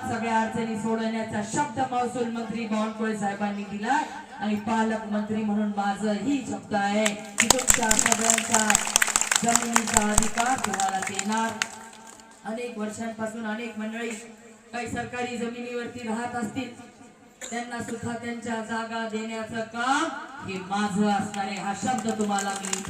सगळ्या अडचणी सोडवण्याचा शब्द महसूल मंत्री बावनकुळे साहेबांनी दिला आणि पालकमंत्री म्हणून माझं ही शब्द आहे की तुमच्या सगळ्यांचा जमिनीचा अधिकार तुम्हाला देणार। अनेक वर्षांपासून अनेक मंडळी काही सरकारी जमिनीवरती राहत असतील, त्यांना सुद्धा त्यांच्या जागा देण्याचं काम हे माझं असणार आहे। हा शब्द तुम्हाला मी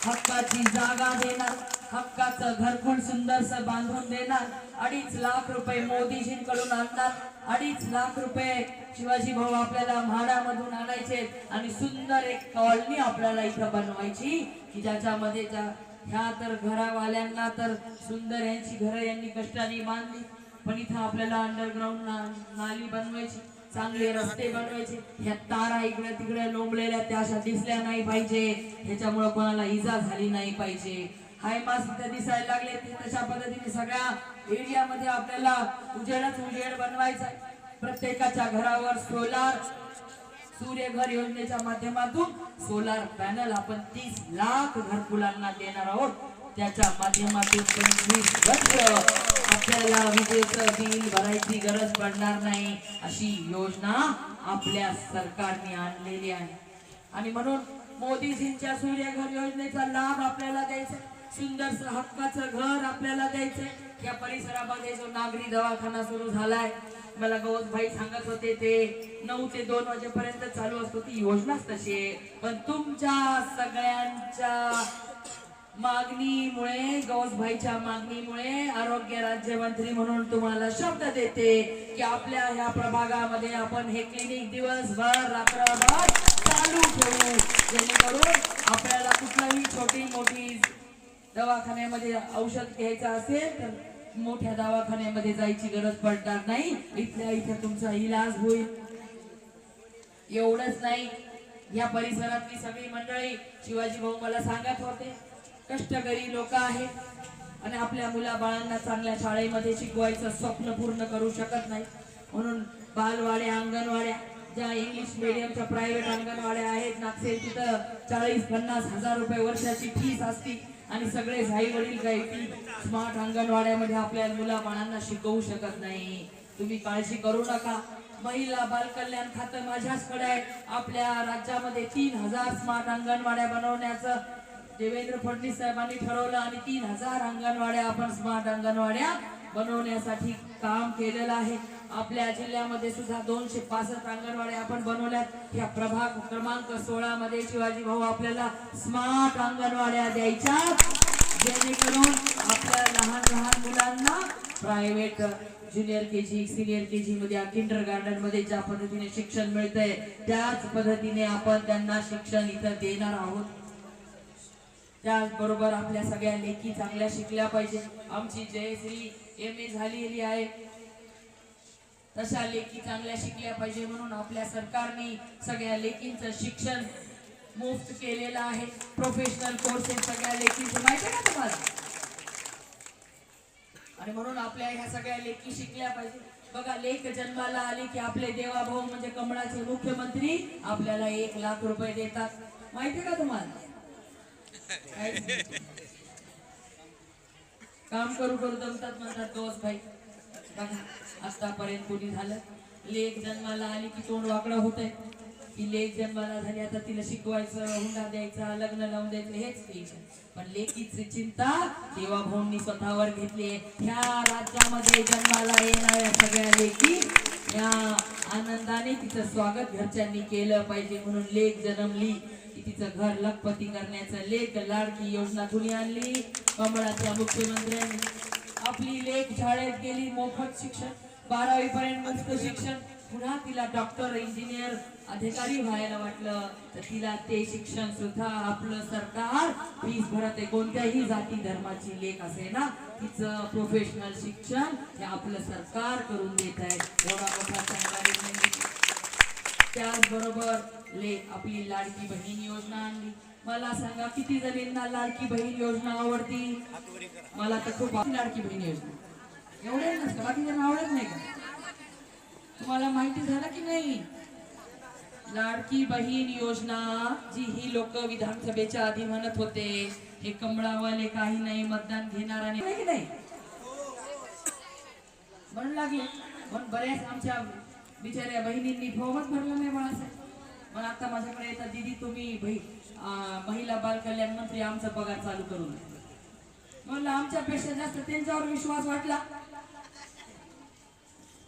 हक्काची जागा देणार, हक्काचं घरकुल सुंदरसं बांधून देणार, 2.5 लाख रुपये मोदीजींकडून आणणार, 2.5 लाख रुपये शिवाजी भाऊ आपल्याला म्हाडामधून आणायचे आणि सुंदर एक कॉलनी आपल्याला इथं बनवायची की ज्याच्यामध्ये ह्या तर घरावाल्यांना तर सुंदर यांची घरं यांनी कष्टाने बांधली, पण इथं आपल्याला अंडरग्राउंड नाली बनवायची, चांगले रस्ते बनवायचे, ह्या तारा इकडे तिकडे लोंबलेल्या त्या अशा दिसल्या नाही पाहिजे, ह्याच्यामुळे कोणाला इजा झाली नाही पाहिजे। हाय मास इथं दिसायला लागले तशा पद्धतीने सगळ्या एरियामध्ये आपल्याला उजेड बनवायचा आहे। प्रत्येकाच्या घरावर सोलार सूर्यघर योजनेच्या माध्यमातून सोलार पॅनल आपण 30 लाख घरकुलांना देणार आहोत। त्याच्या माध्यमातून 25 वर्ष आपल्याला विजेचं बिल भरायची गरज पडणार नाही, अशी योजना आपल्या सरकारने आणलेली आहे। आणि म्हणून मोदीजींच्या सूर्यघर योजनेचा लाभ आपल्याला द्यायचा, सुंदर हक्काचं घर आपल्याला द्यायचंय। या परिसरामध्ये जो नागरी दवाखाना सुरू झालाय, मला गौस भाई सांगत होते ते 9 ते 2 वाजेपर्यंत चालू असतो, ती योजनाच तशी आहे। पण तुमच्या सगळ्यांच्या मागणीमुळे, गौस भाईच्या मागणीमुळे आरोग्य राज्यमंत्री म्हणून तुम्हाला शब्द देते की आपल्या ह्या प्रभागामध्ये आपण हे क्लिनिक दिवसभर रात्रभर चालू ठेवू, जेणेकरून आपल्याला कुठलाही छोटी मोठी दवाखान्यामध्ये औषध घ्यायचं असेल तर मोठ्या दवाखान्यामध्ये जायची गरज पडणार नाही, इथल्या इथे तुमचा इलाज होईल। एवढंच नाही, या परिसरातली सगळी मंडळी शिवाजी भाऊ मला सांगत होते कष्टकरी लोक आहेत आणि आपल्या मुलाबाळांना चांगल्या शाळेमध्ये शिकवायचं स्वप्न पूर्ण करू शकत नाही, म्हणून बालवाड्या अंगणवाड्या ज्या इंग्लिश मीडियमच्या प्रायव्हेट अंगणवाड्या आहेत नागसेल, तिथं 40-50 हजार रुपये वर्षाची फीस असती आणि सगळे आई वडील काही स्मार्ट अंगणवाड्यामध्ये आपल्या मुलाबाळांना शिकवू शकत नाही। तुम्ही काळजी करू नका, महिला बाल कल्याण खातं माझ्याचकडे आहे। आपल्या राज्यामध्ये 3000 स्मार्ट अंगणवाड्या बनवण्याचं देवेंद्र फडणवीस साहेबांनी ठरवलं आणि 3000 अंगणवाड्या आपण स्मार्ट अंगणवाड्या बनवण्यासाठी काम केलेलं आहे। आपल्या जिल्ह्यामध्ये सुद्धा 265 अंगणवाड्या आपण बनवल्यात। या प्रभाग क्रमांक 16 मध्ये शिवाजी भाऊ आपल्याला स्मार्ट अंगणवाड्या द्यायच्या, जेणेकरून आपल्या लहान मुलांना private junior KG senior KG मध्ये किंडरगार्टन मध्ये ज्या पद्धतीने शिक्षण मिळतंय त्याच पद्धतीने आपण त्यांना शिक्षण इथं देणार आहोत। त्याचबरोबर आपल्या सगळ्या लेखी चांगल्या शिकल्या पाहिजे। आमची जयश्री MA झालेली आहे, तशा लेखी चांगल्या शिकल्या पाहिजे म्हणून आपल्या सरकारने सगळ्या लेखींचं शिक्षण मुफ्त केलेलं आहे। प्रोफेशनल कोर्सेस सगळ्या लेखींचं माहिती आहे का तुम्हाला, आणि म्हणून आपल्या ह्या सगळ्या लेखी शिकल्या पाहिजे। बघा, लेख जन्माला आली की आपले देवाभाऊ म्हणजे कमळाचे मुख्यमंत्री आपल्याला 1 लाख रुपये देतात, माहिती आहे का तुम्हाला? काम करू दमतात म्हणतात गौस भाई। बघा, आतापर्यंत कोणी झालं, लेख जन्माला आली की तोंड वाकडं होतंय, की लेख जन्माला झाली आता तिला शिकवायचं, हुंडा द्यायचा, लग्न लावून द्यायचं, हेच टेन्शन। पण लेखीची चिंता देवाभाऊंनी स्वतःवर घेतली आहे। ह्या राज्यामध्ये जन्माला येणाऱ्या सगळ्या लेखी या आनंदाने तिचं स्वागत घरच्यांनी केलं पाहिजे, म्हणून लेख जन्मली की तिचं घर लखपती करण्याचं लेख लाडकी योजना कुणी आणली? कमळाच्या मुख्यमंत्र्यांनी। आपली लेख शाळेत गेली, मोफत शिक्षण, 12वी पर्यंत मुक्त शिक्षण, पुन्हा तिला डॉक्टर इंजिनियर अधिकारी व्हायला वाटलं तर तिला ते शिक्षण सुद्धा आपलं सरकार फीस भरते। कोणत्याही जाती धर्माची लेख असे ना, तिचं प्रोफेशनल शिक्षण हे आपलं सरकार करून देत आहे। एवढा मोठा चांगला निर्णय। त्याचबरोबर लेख आपली लाडकी बहीण योजना आणली। मला सांगा, किती जणींना लाडकी बहीण योजना आवडती? मला तर खूप लाडकी बहीण योजना एवढे नसतं, बाकी जण आवडत नाही का? तुम्हाला माहिती झालं की नाही? लाडकी बहीण योजना जी ही लोक विधानसभेच्या आधी म्हणत होते हे कमळावाले काही नाही, मतदान घेणार आणि नाही म्हणून लागले। पण बऱ्याच आमच्या बिचाऱ्या बहिणींनी फॉर्मच भरला नाही बाळासाहेब. पण आता माझ्याकडे येतात, दीदी तुम्ही महिला बाल कल्याण मंत्री आमचा पगार चालू करून. म्हणलं आमच्यापेक्षा जास्त त्यांच्यावर विश्वास वाटला.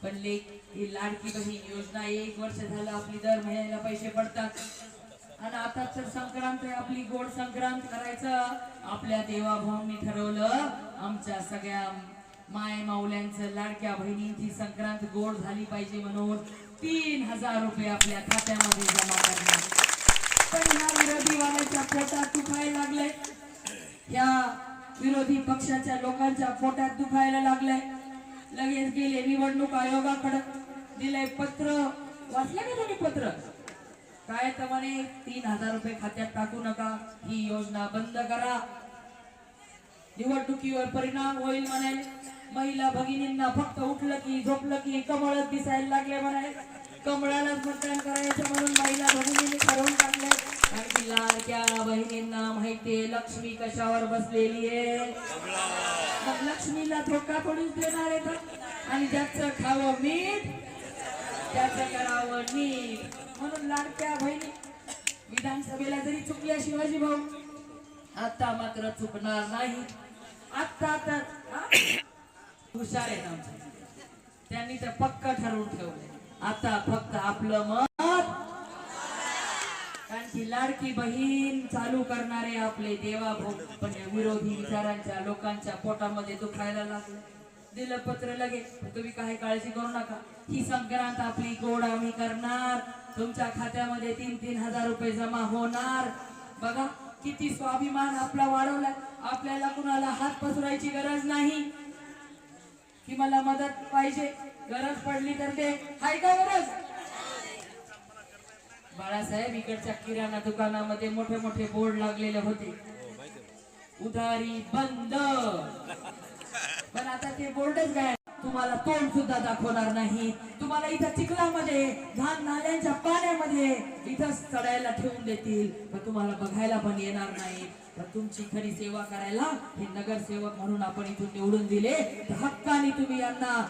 पण ही लाडकी बहीण योजना 1 वर्ष झालं आपली दर महिन्याला पैसे पडतात. आणि आता तर संक्रांत आहे, आपली गोड संक्रांत करायचं. आपल्या देवाभाऊंनी ठरवलं आमच्या सगळ्या माय माऊल्यांचं लाडक्या बहिणींची संक्रांत गोड झाली पाहिजे म्हणून 3000 रुपये आपल्या खात्यामध्ये जमा करणार. पण ह्या विरोधी वाल्याच्या पोटात दुखायला लागले, या विरोधी पक्षाच्या लोकांच्या पोटात दुखायला लागलंय. लगेच गेले निवडणूक आयोगाकडे, दिलंय पत्र. वाचलं का तुम्ही पत्र? काय तर म्हणे 3000 रुपये खात्यात टाकू नका, ही योजना बंद करा, निवडणुकीवर परिणाम होईल म्हणे. महिला भगिनींना फक्त उठलं की झोपलं की कमळच दिसायला लागले म्हणे. कमळालाच मतदान करायचं म्हणून महिला भगिनींनी ठरवून टाकले. आणि लाडक्या बहिणींना माहितीये लक्ष्मी कशावर बसलेली आहे. मग लक्ष्मीला धोका थोडीच देणार आहे. आणि ज्याचं खावं मीठ त्याचं करावं नीट. म्हणून लाडक्या बहिणी विधानसभेला जरी चुकल्या शिवाजी भाऊ, आता मात्र चुकणार नाही. आता तर हुशार आहेत आमचे, त्यांनी तर पक्क ठरवून ठेवले. आता फक्त आपलं मत, कारण की लाडकी बहीण चालू करणारे आपले देवाभाऊ पण विरोधी विचारांच्या लोकांच्या पोटामध्ये दुखायला लागले. दिलं पत्र लगेच, तुम्ही काही काळजी करू नका, ही संक्रांत आपली गोड आम्ही करणार. तुमच्या खात्यामध्ये 3,000 रुपये जमा होणार. बघा किती स्वाभिमान आपला वाढवलाय. आपल्याला कुणाला हात पसरायची गरज नाही की मला मदत पाहिजे, गरज पडली तर ते हाय का गरज. बाळासाहेब इकडच्या किराणा दुकानामध्ये मोठे मोठे बोर्ड लागलेले होते, उधारी बंद. पण आता ते बोर्डच काय, तुम्हाला तोंड सुद्धा दाखवणार नाही. तुम्हाला इथं चिखलामध्ये घाण नाल्यांच्या पाण्यामध्ये इथं चढायला ठेवून देतील, पण तुम्हाला बघायला पण येणार नाही. पण तुमची खरी सेवा करायला हे नगरसेवक म्हणून आपण इथून निवडून दिले, तर हक्काने तुम्ही यांना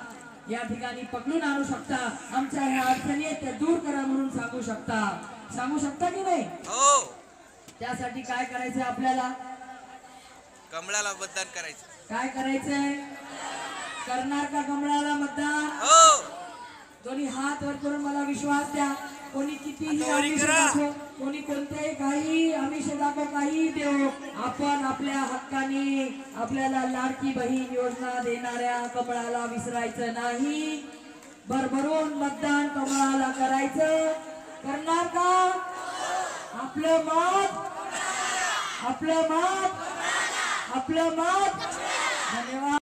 या ठिकाणी पकडून आणू शकता. आमच्या ह्या अडचणी आहेत त्या दूर करा म्हणून सांगू शकता की नाही. त्यासाठी काय करायचंय आपल्याला? कमळाला मतदान करायचं. काय करायचंय? करणार का कमळाला मतदान? दोन्ही हात वर करून मला विश्वास द्या. कोणी कितीही आमिष दाखव, कोणी कोणत्याही काही आमिष दाखव, काही देव, आपण आपल्या हक्काने आपल्याला लाडकी बहीण योजना देणाऱ्या कमळाला विसरायचं नाही. भरभरून मतदान कमळाला करायचं. करणार का? आपलं मत, आपलं मत, आपलं मत. धन्यवाद.